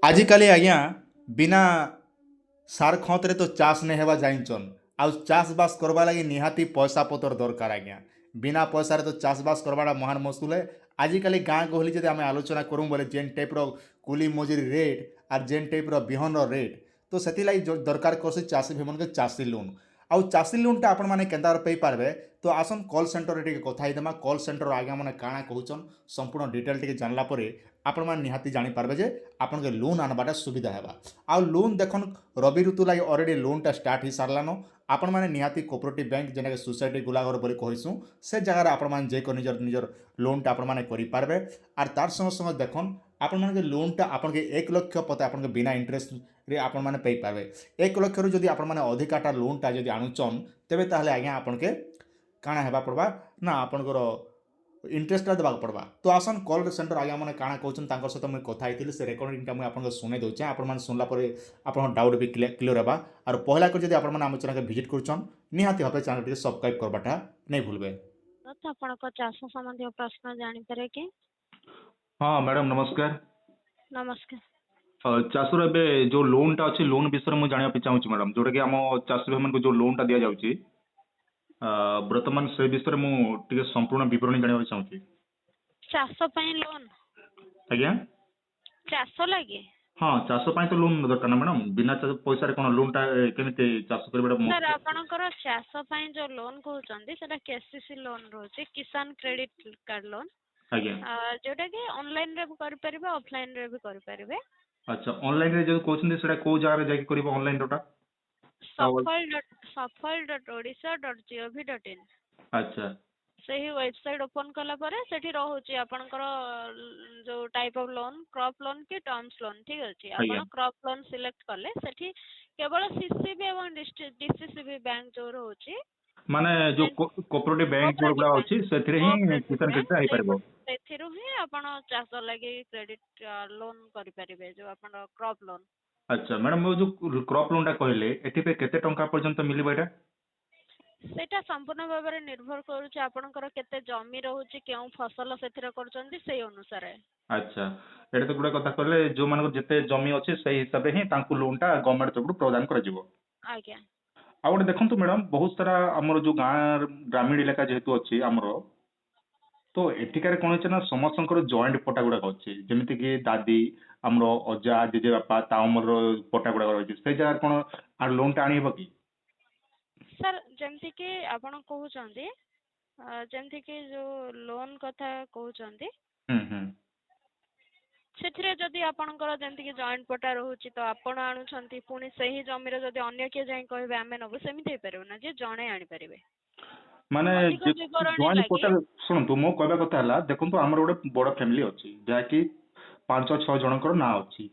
आजिकाली आज्ञा बिना सार खतरे तो चाष नहीं हेबा जाइछन आउ चाष बास करबा लगी निहाती पैसा पतर दरकार आज्ञा बिना पैसा तो चाष बास करवाटा महान मुस्किल है। आजिकाली गाँ गहली जब आम आलोचना करूँ बोले जेन टाइप रो कुली मजूरी रेट आर जेन टाइप रो बिहन रो रेट तो से दरकार कर चाषी भाई मन चाषी लोन आउ चाषी लोनटा आपण मैंने केन्ता पे पारे तो आसन कॉल सेंटर टे कथा कॉल सेंटर आज्ञा मैंने काଣା कहून संपूर्ण डिटेल टे जानला आपण मैंने निहाती जानीपारे जे आपन के लोन आनबाटा सुविधा हेबा आउ लोन देखन रवि ऋतु लगी ऑलरेडी लोनटा स्टार्ट हो सारान आपण मैंने निहाती कोऑपरेटिव बैंक जेना सोसाइटी गुलाघर बोली कहीसु से जगह आपण मैंने जेको निजर निजर लोनटा आपण मैंने करि पारबे आर तार संग संग देखन आपण मैंने के लोनटा आपण के 1 लाख पते आपण के बिना इंटरेस्ट रे आपण मैंने पे पारबे 1 लाख रु जदी आपण मैंने अधिकाटा लोनटा जदी आणुचन तेबे ताहले आज्ञा आपण के काଣା हेबा पड़बा ना आपणकर इंटरेस्टा देवाक पड़बा तो आसन कॉल सेंटर आज्ञा मैंने काଣା कहउछन तांकर सहित मुझे कथा होइतिली से रेकर्डिंगटा मुझे आपन सुनै दउछे आपण माने सुनला परे आपन डाउट भी क्लियर हेबा और पहला कर जदी आपण माने आम चैनल के विजिट करूछन निहाती भाबे चैनल के सब्सक्राइब करबाटा नहीं भूलबे। ଆପଣଙ୍କ ଚାଷ ସମ୍ବନ୍ଧୀୟ ପ୍ରଶ୍ନ ଜାଣିପାରେ କି? हाँ मैडम नमस्कार। ନମସ୍କାର। चाषर ए जो लोनटा अच्छी लोन विषय में जाना चाहूँ मैडम जोटा कि आम चाषी भाई जो लोनटा दि जाऊँगी बर्तमान से विषय मुझे संपूर्ण विवरणी जानवा चाहूँगी। ଚାଷ ପାଇଁ ଲୋନ୍ आज्ञा ଚାଷ ଲାଗି हाँ चाष तो लोन दरकार ना मैडम बिना पैसा कौन लोनटा केमी चाष कर ସାର୍ ଆପଣଙ୍କର ଚାଷ ପାଇଁ ଯୋଉ ଲୋନ୍ କହୁଛନ୍ତି ସେଟା କେସିସି ଲୋନ୍ ରହୁଛି କିଷାନ କ୍ରେଡିଟ୍ କାର୍ଡ ଲୋନ୍ आज्ञा ଯୋଉଟା କି ଅନଲାଇନ ରେ ବି କରିପାରିବେ ଅଫଲାଇନ ରେ ବି କରିପାରିବେ। अच्छा ऑनलाइन रे जो कहते हैं कौ जगह जाकि कर ऑनलाइन रोटा safal.odisha.gov.in अच्छा ସେହି ୱେବସାଇଟ୍ ଓପନ୍ କଲା ପରେ ସେଠି ରହୁଛି ଆପଣଙ୍କର ଯୋଉ type of loan crop loan କି ଟର୍ମସ୍ ଲୋନ୍ ଠିକ୍ ଅଛି। ଆପଣ आज्ञा କ୍ରପ୍ ଲୋନ୍ ସିଲେକ୍ଟ କଲେ ସେଠି କେବଳ ସିସିବି ଏବଂ ଡିସିସିବି ବ୍ୟାଙ୍କ ଯୋଉ ରହୁଛି माने जो कोऑपरेटिव बैंक जो गुड़ा अच्छी से किसान क्रेडिट आई पारिबो ସେଥିରୁ ହିଁ ଆପଣ ଚାଷ ଲାଗି କ୍ରେଡିଟ୍ ଲୋନ୍ କରିପାରିବେ ଯୋଉ ଆପଣ କ୍ରପ୍ ଲୋନ୍। अच्छा मैडम वो जो क्रॉप लोनटा कहले एठी पे केते टंका पर्यंत मिलिबो एटा ସେଇଟା ସମ୍ପୂର୍ଣ୍ଣ ଭାବରେ ନିର୍ଭର କରୁଛି ଆପଣଙ୍କର କେତେ ଜମି ରହୁଛି କେଉଁ ଫସଲ ସେଥିରେ କରୁଛନ୍ତି ସେଇ ଅନୁସାରେ। अच्छा एटा तो गुड़ा कथा कहले जो मानको जेते जमी अच्छे से हिसाब रे ही तांकु लोनटा गवर्नमेंट तरफ प्रदान करा जिवो। ଆଜ୍ଞା आ गोटे देखंतु मैडम बहुत सारा हमर जो गाँ ग्रामीण इलाका जेहेतु अच्छी हमर तो एठिकार कौन होचे ना समस्तଙ୍କର जॉइंट पट्टा गुड़ा अच्छी जेमिति कि दादी हमर अजा जेजे बापा ता हमर पट्टा गुड़ा रही से जगह कौन आ लोनटा आनी हेबो कि ସାର୍ ଯେମିତିକି ଆପଣ କହୁଛନ୍ତି ଯେମିତିକି ଯୋଉ ଲୋନ୍ କଥା କହୁଛନ୍ତି हम्म ସେଥିରେ ଯଦି ଆପଣଙ୍କର ଯେମିତିକି ଜଏଣ୍ଟ ପଟା ରହୁଛି ତ ଆପଣ ଆଣୁଛନ୍ତି ପୁଣି ସେହି ଜମିର ଯଦି ଅନ୍ୟ କିଏ ଯାଇ କହିବେ ଆମେ ନେବୁ ସେମିତି ହେଇପାରିବ ନା ଯେ ଜଣେ ଆଣିପାରିବେ। माने ଅଧିକ ବିବରଣୀ जॉइंट ଲାଗି पोर्टल शुणु मो कहबा कथा हला देखंतु हमर गोटे बड़ फैमिली अछि जाकि 5-6 जनकर ना अछि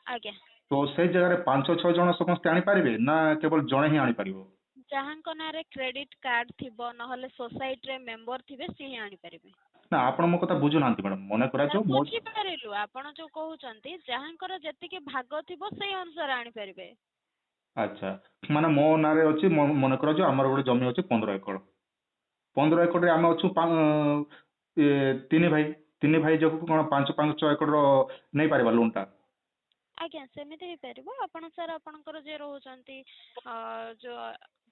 ଆଜ୍ଞା तो से जगह रे 5-6 जन समस्त आनी पारिबे ना केवल जणे ही आनी पारिबो ଯାହାଙ୍କ ନାଁରେ କ୍ରେଡିଟ୍ କାର୍ଡ ଥିବ ନହେଲେ ସୋସାଇଟିରେ ମେମ୍ବର ଥିବେ ସିଏ ହିଁ ଆଣିପାରିବେ। ना आपण मो कथा बुझु नांती मैडम मने करा जो मो ବୁଝିପାରିଲୁ ଆପଣ ଯୋଉ କହୁଛନ୍ତି ଯାହାଙ୍କର ଯେତିକି ଭାଗ ଥିବ ସେଇ ଅନୁସାରେ ଆଣିପାରିବେ। अच्छा माने मो नारे अछि मने करा जो हमर गोटे जमी अछि 15 एकड़ 15 एकड़ रे हम अछु तीन भाई जो कोन 5-5 एकड़ रो नै पारिबा लोनटा ଆଜ୍ଞା ସେମିତି ହେଇପାରିବ ଆପଣ ସାର୍ ଆପଣଙ୍କର ଯିଏ ରହୁଛନ୍ତି ଯୋଉ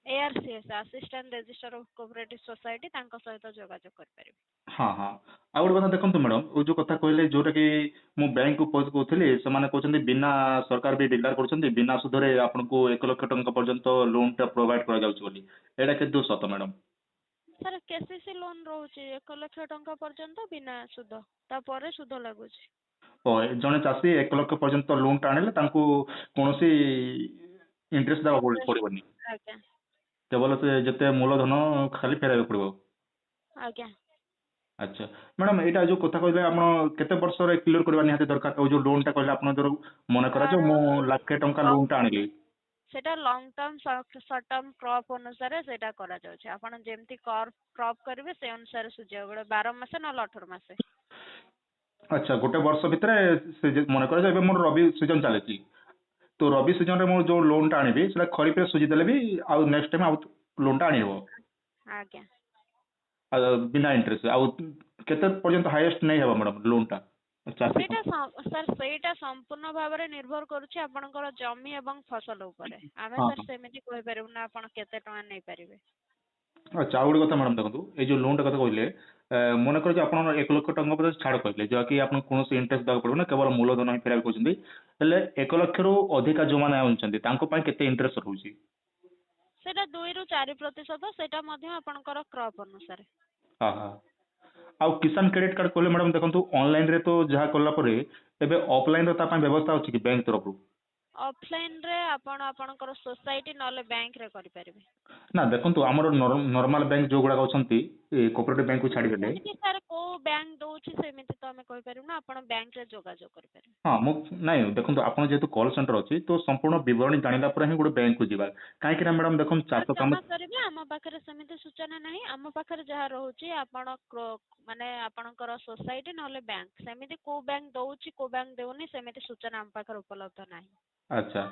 ARCS assistant registrar of cooperative society ତାଙ୍କ ସହିତ ଯୋଗାଯୋଗ କରିପାରିବେ। हाँ हाँ आ गोटे कथा देखंतु मैडम ओ जो कथा कहले जोटा कि मु बैंक को कहउथली से माने कहउछन्ती बिना सरकार भी डिक्लेयर करछन्ती बिना सुधरे आपनको 1 लाख टंका पर्यंत लोन टा प्रोवाइड करा जाउछ बोली एटा केते सत मैडम ସାର୍ କେସିସି ଲୋନ୍ ରହୁଛି 1 ଲକ୍ଷ ଟଙ୍କା ପର୍ଯ୍ୟନ୍ତ ବିନା ସୁଧ ତାପରେ ସୁଧ ଲାଗୁଛି। तो जने चाषी 1 लाख पर्यंत लोन टा आनिले तांको कोनोसी इंटरेस्ट देवा पड़िबनी ଆଜ୍ଞା केवल से जते मूलधन खाली फेराइबे पड़िबो। ଆଜ୍ଞା अच्छा मैडम एटा जो कथा कहले आपण केते वर्ष रे क्लियर करबा निहाते दरकार ओ जो लोन टा कहले आपण जो मन करा जो मो लाख टंका लोन टा आनिली सेटा long term short term crop अनुसार सेटा करा जाउछ आपण जेमती क्रॉप करिवे से अनुसार सुजिया गोटे 12 मास न 18 मास। अच्छा गोटे वर्ष भितर से मन करा जो मोर रबी सीजन चलेची तो रबी सीजन रे मो जो लोन टा आनिबी सेटा खरीफ रे सुजी देले भी आ नेक्स्ट टाइम आ लोन टा आनी हेबो आज्ञा बिना इंटरेस्ट आ केते पर्यंत हाईएस्ट नहीं हेबो मैडम लोन टा ଚାଷୀ ସାର୍ ସେଇଟା ସମ୍ପୂର୍ଣ୍ଣ ଭାବରେ ନିର୍ଭର କରୁଛି ଆପଣଙ୍କର ଜମି ଏବଂ ଫସଲ ଉପରେ। ଆମେ ହଁ ସାର୍ ସେମିତି କହିପାରିବୁ ନା ଆପଣ କେତେ ଟଙ୍କା ନେଇପାରିବେ। ଆଚ୍ଛା ଆଉ ଗୋଟେ କଥା ମ୍ୟାଡ଼ାମ ଦେଖନ୍ତୁ ଏଇ ଯୋଉ ଲୋନଟା କଥା କହିଲେ ମନେକର ଯେ ଆପଣ 1 ଲକ୍ଷ ଟଙ୍କା ଉପରେ ଛାଡ଼ କହିଲେ ଯାହାକି ଆପଣଙ୍କୁ କୌଣସି ଇଣ୍ଟରେଷ୍ଟ ଦେବାକୁ ପଡ଼ିବ ନା କେବଳ ମୂଳଧନ ହିଁ ଫେରାଇବାକୁ କହୁଛନ୍ତି ହେଲେ 1 ଲକ୍ଷରୁ ଅଧିକା ଯୋଉମାନେ ଆଣୁଛନ୍ତି ତାଙ୍କ ପାଇଁ କେତେ ଇଣ୍ଟରେଷ୍ଟ ରହୁଛି? ସେଇଟା 2 ରୁ 4% ସେଇଟା ମଧ୍ୟ ଆପଣଙ୍କର କ୍ରପ୍ ଅନୁସାରେ। ହଁ ହଁ ଆଉ କିଷାନ କ୍ରେଡିଟ୍ କାର୍ଡ କହିଲେ ମ୍ୟାଡ଼ାମ ଦେଖନ୍ତୁ ଅନଲାଇନରେ ତ ଯାହା କଲା ପରେ ଏବେ ଅଫଲାଇନରେ ତା ପାଇଁ ବ୍ୟବସ୍ଥା ଅଛି କି ବ୍ୟାଙ୍କ ତରଫରୁ? ଅଫଲାଇନରେ ଆପଣ ଆପଣଙ୍କର ସୋସାଇଟି ନହେଲେ ବ୍ୟାଙ୍କରେ କରିପାରିବେ। ନା ଦେଖନ୍ତୁ ଆମର ନର୍ମାଲ ବ୍ୟାଙ୍କ ଯୋଉଗୁଡ଼ାକ ଅଛନ୍ତି କୋପରେଟିଭ ବ୍ୟାଙ୍କକୁ ଛାଡ଼ିଦେଲେ ସେମିତି ସାର୍ କୋଉ ବ୍ୟାଙ୍କ ଦଉଛି ସେମିତି ତ ଆମେ କହିପାରିବୁ ନା, ଆପଣ ବ୍ୟାଙ୍କରେ ଯୋଗାଯୋଗ କରିପାରିବେ। ହଁ ମୁଁ ନାଇଁ ଦେଖନ୍ତୁ ଆପଣ ଯେହେତୁ କଲ୍ ସେଣ୍ଟର ଅଛି ତ ସମ୍ପୂର୍ଣ୍ଣ ବିବରଣୀ ଜାଣିଲା ପରେ ହିଁ ଗୋଟେ ବ୍ୟାଙ୍କକୁ ଯିବା କାହିଁକି ନା ମ୍ୟାଡ଼ାମ ଦେଖନ୍ତୁ ସାର୍ ଚାଷ କାମ କ୍ଷମା କରିବେ, ଆମ ପାଖରେ ସେମିତି ସୂଚନା ନାହିଁ। ଆମ ପାଖରେ ଯାହା ରହୁଛି ଆପଣ ମାନେ ଆପଣଙ୍କର ସୋସାଇଟି ନହେଲେ ବ୍ୟାଙ୍କ, ସେମିତି କୋଉ ବ୍ୟାଙ୍କ ଦଉଛି କୋଉ ବ୍ୟାଙ୍କ ଦେଉନି ସେମିତି ସୂଚନା ଆମ ପାଖରେ ଉପଲବ୍ଧ ନାହିଁ। ଆଚ୍ଛା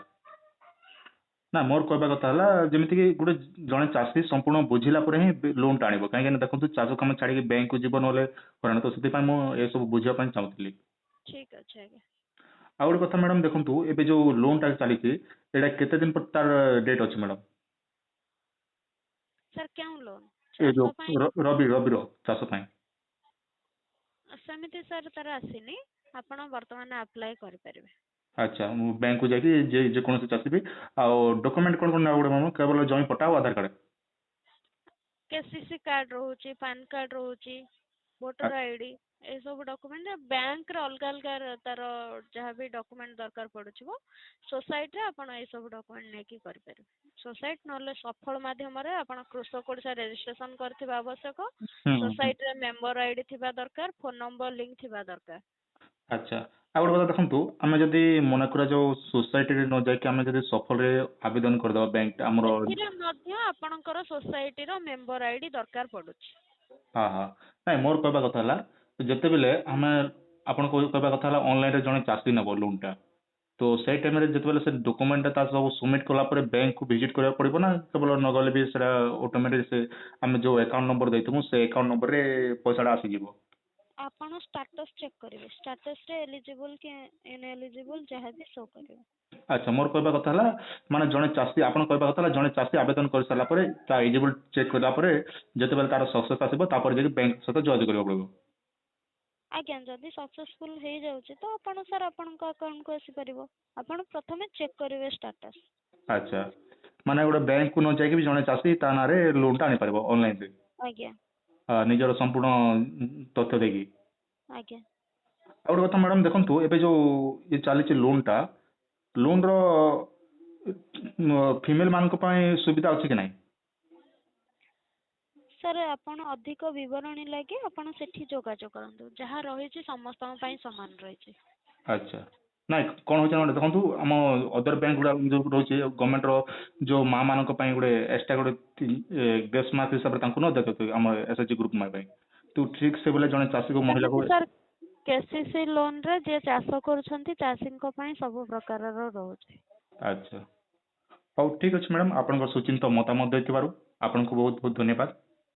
ନା ମୋର କହିବା କଥା ହେଲା ଯେମିତିକି ଗୋଟେ ଜଣେ ଚାଷୀ ସମ୍ପୂର୍ଣ୍ଣ ବୁଝିଲା ପରେ ହିଁ ଲୋନଟା ଆଣିବ କାହିଁକି ନା ଦେଖନ୍ତୁ ଚାଷ କାମ ଛାଡ଼ିକି ବ୍ୟାଙ୍କକୁ ଯିବ ନହେଲେ ହଇରାଣ ତ ସେଥିପାଇଁ ମୁଁ ଏସବୁ ବୁଝିବା ପାଇଁ ଚାହୁଁଥିଲି। ଠିକ୍ ଅଛି ଆଜ୍ଞା। ଆଉ ଗୋଟେ କଥା ମ୍ୟାଡ଼ାମ ଦେଖନ୍ତୁ ଏବେ ଯୋଉ ଲୋନଟା ଚାଲିଛି ଏଇଟା କେତେ ଦିନ ପରେ ତାର ଡେଟ୍ ଅଛି ମ୍ୟାଡ଼ାମ? ସାର୍ କେଉଁ ଲୋନ୍? ଏ ଚାଷ ଯୋଉ ପାଇଁ ରବିର ଚାଷ ପାଇଁ? ସେମିତି ସାର୍ ତାର ଆସିନି, ଆପଣ ବର୍ତ୍ତମାନ ଆପ୍ଲାଏ କରିପାରିବେ। ଆଚ୍ଛା ମୁଁ ବ୍ୟାଙ୍କକୁ ଯାଇକି ଯେକୌଣସି ଚାଷୀ ବି ଆଉ ଡକୁମେଣ୍ଟ କ'ଣ କ'ଣ ନେବାକୁ ପଡ଼ିବ ମ୍ୟାଡ଼ାମ କେବଳ ଜମି ପଟ୍ଟା ଆଉ ଆଧାର କାର୍ଡ଼? KCC କାର୍ଡ ରହୁଛି, ପାନ୍ କାର୍ଡ ରହୁଛି, ଭୋଟର ଆଇଡି, ଏସବୁ ଡକୁମେଣ୍ଟ। ବ୍ୟାଙ୍କରେ ଅଲଗା ଅଲଗା ତାର ଯାହା ବି ଡକୁମେଣ୍ଟ ଦରକାର ପଡୁଥିବ, ସୋସାଇଟିରେ ଆପଣ ଏସବୁ ଡକୁମେଣ୍ଟ ନେଇକି କରିପାରିବେ। ସୋସାଇଟି ନହେଲେ ସଫଳ ମାଧ୍ୟମରେ ଆପଣ କୃଷକ ଓଡ଼ିଶା ରେଜିଷ୍ଟ୍ରେସନ କରିଥିବା ଆବଶ୍ୟକ। ହୁଁ ହୁଁ ସୋସାଇଟିରେ ମେମ୍ବର ଆଇଡି ଥିବା ଦରକାର, ଫୋନ ନମ୍ବର ଲିଙ୍କ ଥିବା ଦରକାର। ଆଚ୍ଛା ଆଉ ଗୋଟେ କଥା ଦେଖନ୍ତୁ ଆମେ ଯଦି ମନେକର ଯୋଉ ସୋସାଇଟିରେ ନ ଯାଇକି ଆମେ ଯଦି ସଫଳରେ ଆବେଦନ କରିଦେବା ବ୍ୟାଙ୍କ ଆମର ସେଥିରେ ମଧ୍ୟ ଆପଣଙ୍କର ସୋସାଇଟିର ମେମ୍ବର ଆଇଡି ଦରକାର ପଡୁଛି। ହଁ ହଁ ନାଇଁ ମୋର କହିବା କଥା ହେଲା ଯେତେବେଳେ ଆମେ ଆପଣ କହିବା କଥା ହେଲା ଅନଲାଇନରେ ଜଣେ ଚାଷୀ ନେବ ଲୋନଟା ତ ସେଇ ଟାଇମରେ ଯେତେବେଳେ ସେ ଡକୁମେଣ୍ଟଟା ତା ସବୁ ସବମିଟ୍ କଲା ପରେ ବ୍ୟାଙ୍କକୁ ଭିଜିଟ୍ କରିବାକୁ ପଡ଼ିବ ନା କେବଳ ନଗଲେ ବି ସେଟା ଅଟୋମେଟିକ୍ ସେ ଆମେ ଯୋଉ ଆକାଉଣ୍ଟ ନମ୍ବର ଦେଇଥିବୁ ସେ ଆକାଉଣ୍ଟ ନମ୍ବରରେ ପଇସାଟା ଆସିଯିବ? ଆପଣ ଷ୍ଟାଟସ୍ ଚେକ୍ କରିବେ, ଷ୍ଟାଟସ୍ରେ ଏଲିଜିବୁଲ୍ କି ଇନଏଲିଜିବୁଲ୍ ଯାହା ବି ଶୋ କରିବ। ଆଚ୍ଛା ମୋର କହିବା କଥା ହେଲା ମାନେ ଜଣେ ଚାଷୀ ଆପଣ କହିବା କଥା ହେଲା ଜଣେ ଚାଷୀ ଆବେଦନ କରିସାରିଲା ପରେ ତା ଏଲିଜିବୁଲ୍ ଚେକ୍ କଲା ପରେ ଯେତେବେଳେ ତାର ସକ୍ସେସ୍ ଆସିବ ତାପରେ ଯାଇକି ବ୍ୟାଙ୍କ ସହିତ ଯୋଗାଯୋଗ କରିବାକୁ ପଡ଼ିବ? ଆଜ୍ଞା, ଯଦି ସକ୍ସେସଫୁଲ ହେଇଯାଉଛି ତ ଆପଣ ସାର୍ ଆପଣଙ୍କ ଆକାଉଣ୍ଟକୁ ଆସିପାରିବ। ଆପଣ ପ୍ରଥମେ ଚେକ୍ କରିବେ ଷ୍ଟାଟସ୍। ଆଚ୍ଛା ମାନେ ଗୋଟେ ବ୍ୟାଙ୍କକୁ ନ ଯାଇକି ବି ଜଣେ ଚାଷୀ ତା ନାଁରେ ଲୋନଟା ଆଣିପାରିବ ଅନଲାଇନରେ ଆଜ୍ଞା ନିଜର ସମ୍ପୂର୍ଣ୍ଣ ତଥ୍ୟ ଦେଇକି? ଆଜ୍ଞା। ଆଉ ଗୋଟେ କଥା ମ୍ୟାଡ଼ାମ ଦେଖନ୍ତୁ ଏବେ ଯୋଉ ଇଏ ଚାଲିଛି ଲୋନଟା ଲୋନର ଫିମେଲ ମାନଙ୍କ ପାଇଁ ସୁବିଧା ଅଛି କି ନାହିଁ? ସାର୍ ଆପଣ ଅଧିକ ବିବରଣୀ ଲାଗି ଆପଣ ସେଠି ଯୋଗାଯୋଗ କରନ୍ତୁ, ଯାହା ରହିଛି ସମସ୍ତଙ୍କ ପାଇଁ ସମାନ ରହିଛି। ଆଚ୍ଛା ନାଇଁ କ'ଣ ହେଉଛି ନା ଦେଖନ୍ତୁ ଆମ ଅଦର ବ୍ୟାଙ୍କ ଗୁଡ଼ା ଯୋଉ ରହୁଛି ଗଭର୍ଣ୍ଣମେଣ୍ଟର ଯୋଉ ମା ମାନଙ୍କ ପାଇଁ ଗୋଟେ ଏକ୍ସଟ୍ରା ଗୋଟେ ଗ୍ରେସ୍ ମାର୍କ ହିସାବରେ ତାଙ୍କୁ ନ ଦେଖେ ଆମ SHG ଗ୍ରୁପ ମା ପାଇଁ ତୁ ଠିକ୍ ସେଭଳିଆ ଜଣେ ଚାଷୀକୁ ମହିଳାକୁ ସେମିତି ସାର୍ KCC ଲୋନରେ ଯିଏ ଚାଷ କରୁଛନ୍ତି ଚାଷୀଙ୍କ ପାଇଁ ସବୁ ପ୍ରକାରର ରହୁଛି। ଆଚ୍ଛା ହଉ ଠିକ୍ ଅଛି ମ୍ୟାଡ଼ାମ ଆପଣଙ୍କ ସୁଚିନ୍ତିତ ମତାମତ ଦେଇଥିବାରୁ ଆପଣଙ୍କୁ ବହୁତ ବହୁତ ଧନ୍ୟବାଦ।